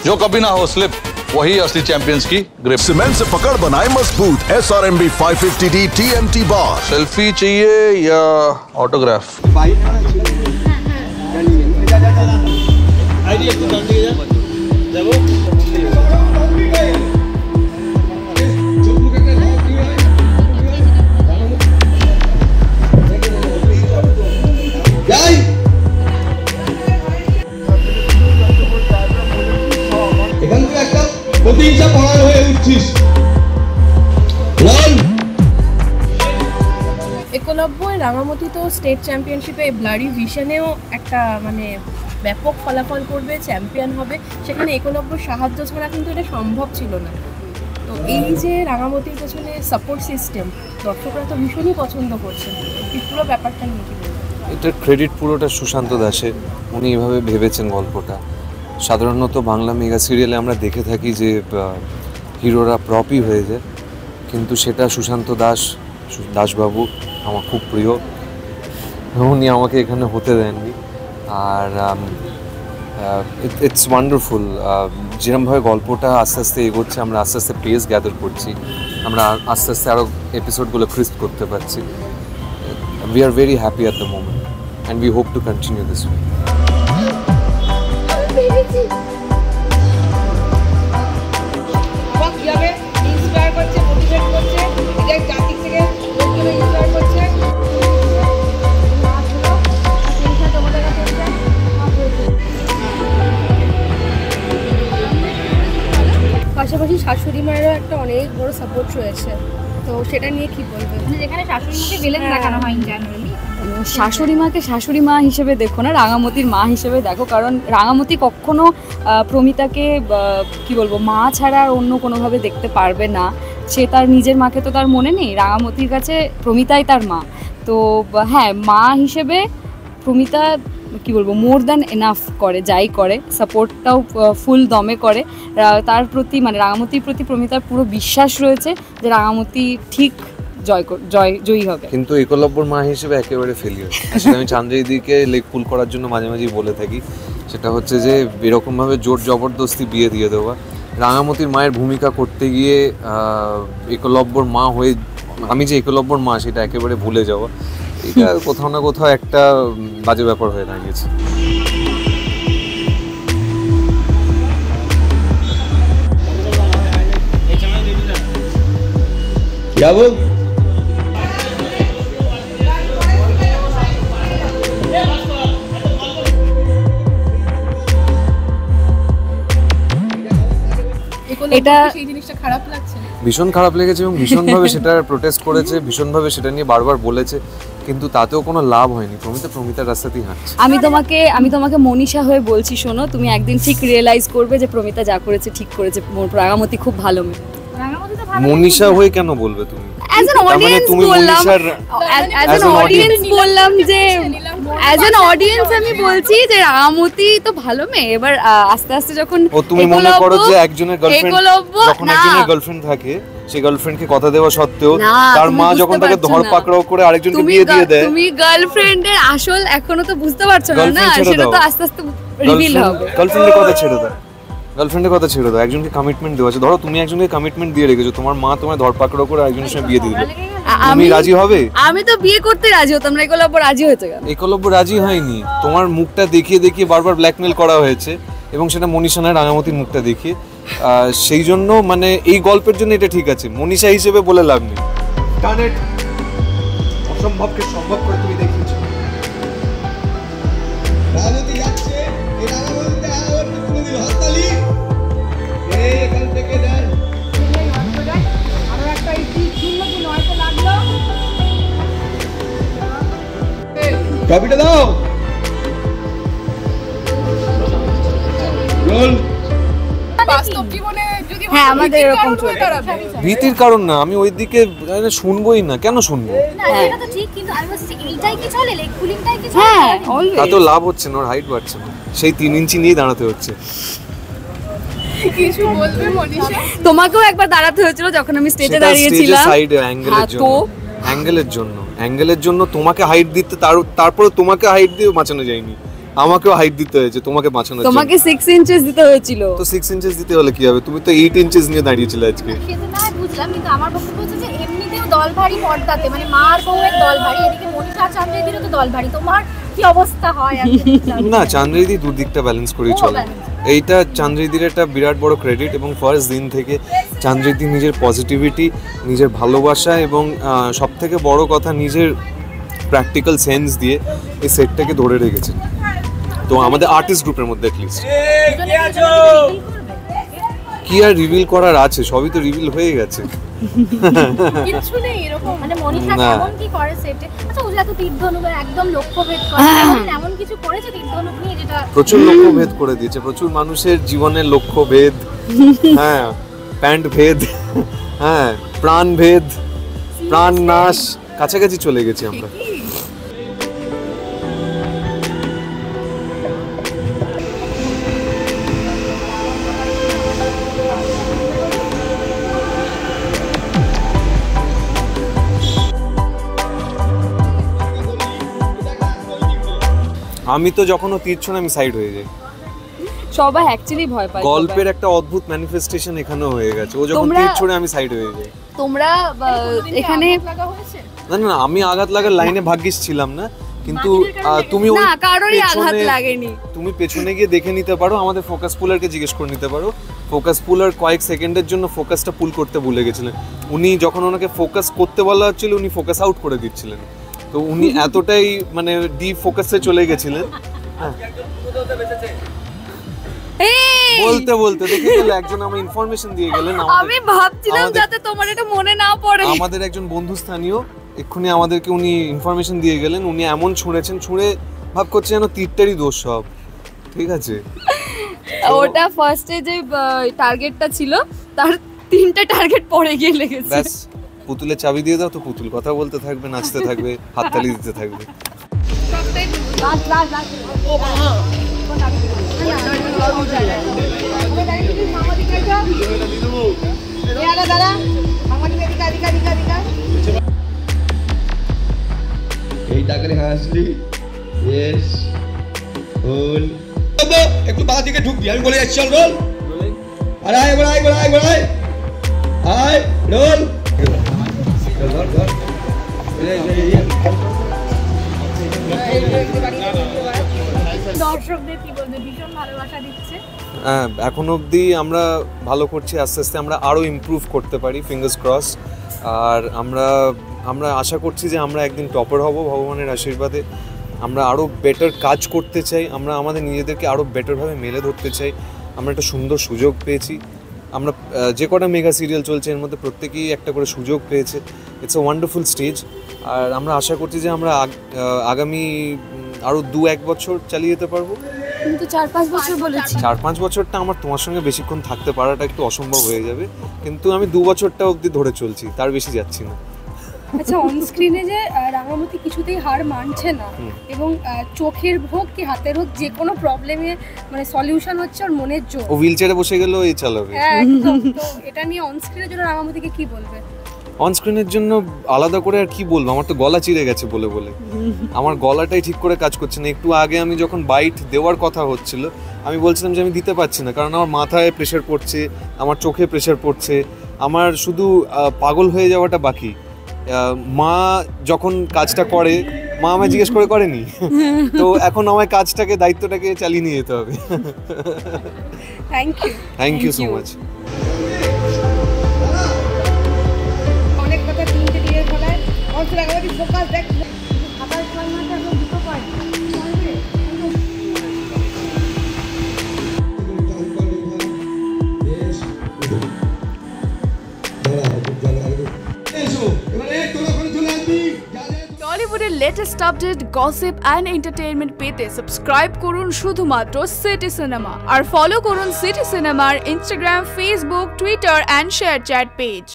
जो कभी ना हो स्लिप, वही असली चैंपियंस की ग्रिप। सीमेंट से पकड़ बनाए मजबूत SRMB 550D TMT बार। सेल्फी चाहिए या ऑटोग्राफ? একলব্য রাঙামাটি তো স্টেট চ্যাম্পিয়নশিপে ব্লাডি ভিশনেও একটা মানে ব্যাপক ফলাফল করবে, চ্যাম্পিয়ন হবে। সেখানে একলব্যর সাহায্য ছাড়া কিন্তু এটা সম্ভব ছিল না। তো এই যে রাঙামাটির পেছনে সাপোর্ট সিস্টেম, দর্শকরা তো ভীষণই পছন্দ করছেন। এই পুরো ব্যাপারটা নিয়ে কি বলবেন? এটার ক্রেডিট পুরোটা সুশান্ত দাসের। উনি এভাবে ভেবেছেন গল্পটা। সাধারণত বাংলা মেগা সিরিয়ালে আমরা দেখে থাকি যে হিরোরা প্রপই হয়ে যায়, কিন্তু সেটা সুশান্ত দাসবাবু আমার খুব প্রিয়, উনি আমাকে এখানে হতে দেননি। আর ইটস ওয়ান্ডারফুল যেরকমভাবে গল্পটা আস্তে আস্তে এগোচ্ছে, আমরা আস্তে আস্তে পেস গ্যাদার করছি, আমরা আস্তে আস্তে আরও এপিসোডগুলো ক্রিস্প করতে পারছি। We are very happy at the moment and we hope to continue this way. পাশাপাশি শাশুড়ি মায়েরও একটা অনেক বড় সাপোর্ট রয়েছে, তো সেটা নিয়ে কি বলবেন? যেখানে শাশুড়ি মাকে ভিলেন দেখানো হয় জেনারেলি, শাশুড়ি মাকে শাশুড়ি মা হিসেবে দেখো না, রাঙামতির মা হিসেবে দেখো। কারণ রাঙামতি কখনো প্রমিতাকে কি বলবো মা ছাড়া আর অন্য কোনোভাবে দেখতে পারবে না। সে তার নিজের মাকে তো তার মনে নেই, রাঙামতির কাছে প্রমিতাই তার মা। তো হ্যাঁ, মা হিসেবে প্রমিতা কি বলবো মোর দ্যান এনাফ করে, যাই করে সাপোর্টটাও ফুল দমে করে। তার প্রতি মানে রাঙামতির প্রতি প্রমিতার পুরো বিশ্বাস রয়েছে যে রাঙামতি ঠিক জয়ী হবে। কিন্তু একলব্যর মা হিসেবে একেবারে ফেলিওর। আসলে আমি চান্দ্রাইদিকে লেগ পুল করার জন্য মাঝে মাঝেই বলে থাকি, সেটা হচ্ছে যে এরকমভাবে জোর জবরদস্তি বিয়ে দিয়ে দেওয়া। রাঙামতির মায়ের ভূমিকা করতে গিয়ে একলব্যর মা হয়ে আমি যে একলব্যর মা সেটা একেবারে ভুলে যাওয়া, এটা কোথাও না কোথাও একটা বাজে ব্যাপার হয়ে দাঁড়িয়েছে। এটা সেই জিনিসটা খারাপ লাগছে, ভীষণ খারাপ লেগেছে এবং ভীষণভাবে সেটা প্রোটেস্ট করেছে, ভীষণভাবে সেটা নিয়ে বারবার বলেছে, কিন্তু তাতেও কোনো লাভ হয়নি। প্রমিতার রাস্তাতেই হাঁটছে। আমি তোমাকে মনীষা হয়ে বলছি, শোনো, তুমি একদিন ঠিক রিয়েলাইজ করবে যে প্রমিতা যা করেছে ঠিক করেছে। রাঙামতি খুব ভালো মেয়ে। মনীষা হয়ে কেন বলবে তুমি? অ্যাজ অ্যান অডিয়েন্স বললাম যে অ্যাজ অ্যান অডিয়েন্স আমি বলছি যে রাঙামতি তো ভালো মেয়ে। এবার আস্তে আস্তে যখন তুমি মনে করো যে একজনের গার্লফ্রেন্ড থাকে, সেই গার্লফ্রেন্ডকে কথা দেওয়া সত্ত্বেও তার মা যখন তাকে ধরপাকড়াও করে আরেকজনকে বিয়ে দিয়ে দেয়, তুমি গার্লফ্রেন্ডের আসল এখনো তো বুঝতে পারছো না, সেটা তো আস্তে আস্তে রিভিল হবে। গার্লফ্রেন্ডের কথা ছেড়ে দাও, একজনকে কমিটমেন্ট দেওয়া আছে। ধরো তুমি একজনকে কমিটমেন্ট দিয়ে রেখেছো, তোমার মা তোমার ধরপাকড়াও করে আরেকজনের সঙ্গে বিয়ে দিয়ে দিল, তুমি রাজি হবে? আমি তো বিয়ে করতে রাজি হতাম না, একলব্য রাজি হয়েছে কেন? একলব্য রাজি হয়নি, তোমার মুখটা দেখিয়ে দেখিয়ে বারবার ব্ল্যাকমেল করা হয়েছে, এবং সেটা মনীষা নয়, রাঙামতির মুখটা দেখিয়ে। সেই জন্য মানে এই গল্পের জন্য এটা ঠিক আছে, মনীষা হিসেবে বলে লাভ নেই। অসম্ভবকে সম্ভব করে তুমি দেখিয়েছো। রাঙামতি যাচ্ছে, এই রাঙামতিতে আবার প্রতিনিধির হাততালি। এই এখান থেকে দেন আরো একটা ইতি শূন্য কি নয়তে লাগলো। চাবিটা দাও। রোল। বাস্তব জীবনে যদি হ্যাঁ আমাদের এরকম চলবে। ভীতির কারণ না, আমি ওই দিকে শুনবোই না। কেন শুনবো? এটা তো ঠিক, কিন্তু আমি বলছি এইটাই কি চলে, লেগ পুলিংটাই কি চলে? হ্যাঁ অলওয়েজ। তাতেও লাভ হচ্ছে না, ওর হাইট বাড়ছে না, সেই 3 ইঞ্চি নিয়ে দাঁড়াতে হচ্ছে। কিছু বলবে মনীষা? তোমাকেও একবার দাঁড়াতে হয়েছিল যখন আমি স্টেজে দাঁড়িয়েছিলাম। সাইডে অ্যাঙ্গেলের জন্য তোমাকে হাইট দিতে, তারপরে তোমাকে হাইট দিয়ে বাঁচানো যায়নি, আমাকেও হাইট দিতে হয়েছে তোমাকে বাঁচানোর জন্য। তোমাকে 6 ইঞ্চেস দিতে হয়েছিল। তো 6 ইঞ্চেস দিতে হলে কি হবে? তুমি তো 8 ইঞ্চেস নিয়ে দাঁড়িয়েছিলে আজকে। সেটা না বুঝলাম, কিন্তু আমার বক্তব্য হচ্ছে যে এমনিতেও দল ভারী পর্দাতে, মানে মার বউয়ের দল ভারী, এদিকে মনীষা চান্দ্রেদিরও তো দল ভারী, তোমার কি অবস্থা হয়? না, চান্দ্রেদি দুদিকটা ব্যালেন্স করেই চলে। এইটা চান্দ্রেদির একটা বিরাট বড় ক্রেডিট, এবং ফার্স্ট দিন থেকে চান্দ্রেদি নিজের পজিটিভিটি, নিজের ভালোবাসা এবং সব থেকে বড় কথা নিজের প্র্যাকটিক্যাল সেন্স দিয়ে এই সেটটাকে ধরে রেখেছে। তো আমাদের আর্টিস্ট গ্রুপের মধ্যে অ্যাটলিস্ট কি আর রিভিল করার আছে, সবই তো রিভিল হয়ে গেছে। কিছু নেই এরকম, মানে মনীষা কেমন কি করে সেটে? আচ্ছা, ওরা তো তীরধনুক একদম লক্ষ্যভেদ করে, এমন কিছু করেছে তীরধনুক নিয়ে যেটা প্রচুর লক্ষ্যভেদ করে দিয়েছে, প্রচুর মানুষের জীবনের লক্ষ্যভেদ, হ্যাঁ, প্যান্ট ভেদ, হ্যাঁ, প্রাণ ভেদ, প্রাণ নাশ, কাছাকাছি চলে গেছি আমরা। আমি তো যখন ও তীর ছোঁড়ে আমি সাইড হয়ে যাই। সবাই অ্যাকচুয়ালি ভয় পায়। গল্পের একটা অদ্ভুত ম্যানিফেস্টেশন এখানেও হয়ে গেছে, ও যখন তীর ছোঁড়ে আমি সাইড হয়ে যাই। তোমরা এখানে না না, আমি আঘাত লাগার লাইনে ভাগ্যিস ছিলাম না, কিন্তু তুমি ওই না, কারোরই আঘাত লাগেনি। তুমি পেছনে গিয়ে দেখে নিতে পারো, আমাদের ফোকাস পুলারকে জিজ্ঞেস করে নিতে পারো। ফোকাস পুলার কয়েক সেকেন্ডের জন্য ফোকাসটা পুল করতে ভুলে গেছিলেন। উনি যখন ওনাকে ফোকাস করতে বলা হচ্ছিল উনি ফোকাস আউট করে দিচ্ছিলেন। তো উনি এতটাই মানে ডিপ ফোকাসে চলে গেছিলেন। বলতে বলতে দেখে গেলে একজন আমার ইনফরমেশন দিয়ে গেলেন। আমি ভাবছিলাম যাতে তোমার এটা মনে না পড়ে। আমাদের একজন বন্ধু স্থানীয় এক্ষুনি আমাদেরকে উনি ইনফরমেশন দিয়ে গেলেন, উনি এমন ছুঁড়েছেন, ছুঁড়ে ভাব করছে যেন তীরটারই দোষ সব। ঠিক আছে, ওটা ফার্স্টে যে টার্গেটটা ছিল তার 3টা টার্গেট পরে গিয়ে লেগেছে। ব্যাস, পুতুলের চাবি দিয়ে দাও তো পুতুল কথা বলতে থাকবে, নাচতে থাকবে, হাততালি দিতে থাকবে। এইটাকে হাসলি, ইয়েস, রোল, একটু বাঁ দিকে ঢুকবি, আমি বলে যাচ্ছি চল রোল, আর আয় বড়াই বড়াই বড়াই, আয় রোল, ধর ধর, দর্শকদের কি বলবে, ভীষণ ভালোবাসা দিচ্ছে। হ্যাঁ, এখন অবধি আমরা ভালো করছি, আস্তে আস্তে আমরা আরও ইমপ্রুভ করতে পারি, ফিঙ্গার্স ক্রস। আর আমরা আশা করছি যে আমরা একদিন টপার হব ভগবানের আশীর্বাদে। আমরা আরও বেটার কাজ করতে চাই, আমরা আমাদের নিজেদেরকে আরও বেটারভাবে মেলে ধরতে চাই। আমরা একটা সুন্দর সুযোগ পেয়েছি, আমরা যে কটা মেগা সিরিয়াল চলছে এর মধ্যে প্রত্যেকেই একটা করে সুযোগ পেয়েছে। It's a wonderful stage. আর আমরা আশা করছি যে আমরা আগামী আরও 2-1 বছর চালিয়ে যেতে পারবো। কিন্তু 4-5 বছর বলেছি। 4-5 বছরটা আমার তোমার সঙ্গে বেশিক্ষণ থাকতে পারাটা একটু অসম্ভব হয়ে যাবে, কিন্তু আমি 2 বছরটা অবধি ধরে চলছি, তার বেশি যাচ্ছি না। আচ্ছা, অন স্ক্রিনে যে রাঙামতি কিছুতেই হার মানছে না, এবং চোখের হোক কি হাতের হোক যে কোনো প্রবলেমে মানে সলিউশন হচ্ছে ওর মনের জোর। ও হুইল চেয়ারে বসে গেলেও এই চালাবে। একদম। তো এটা নিয়ে অন স্ক্রিনের জন্য রাঙামতিকে কি বলবে? অন স্ক্রিনের জন্য আলাদা করে আর কি বলবো, আমার তো গলা চিড়ে গেছে বলে বলে। আমার গলাটাই ঠিক করে কাজ করছে না। একটু আগে আমি যখন বাইট দেওয়ার কথা হচ্ছিল আমি বলছিলাম যে আমি দিতে পারছি না, কারণ আমার মাথায় প্রেশার পড়ছে, আমার চোখে প্রেশার পড়ছে, আমার শুধু পাগল হয়ে যাওয়াটা বাকি। মা যখন কাজটা করে, মা আমায় জিজ্ঞেস করে করেনি, তো এখন আমায় কাজটাকে, দায়িত্বটাকে চালিয়ে নিয়ে যেতে হবে। Thank you so much. অনেক কথা তিনটে দিয়ে ফলায় অন রাঙামতি ফোকাস দেখ আবার ছয় মাসে এখন দুটো পায় টলিউডের latest update, gossip and entertainment পেতে সাবস্ক্রাইব করুন শুধুমাত্র সিটি সিনেমা, আর ফলো করুন সিটি সিনেমার Instagram, Facebook, Twitter and ShareChat page.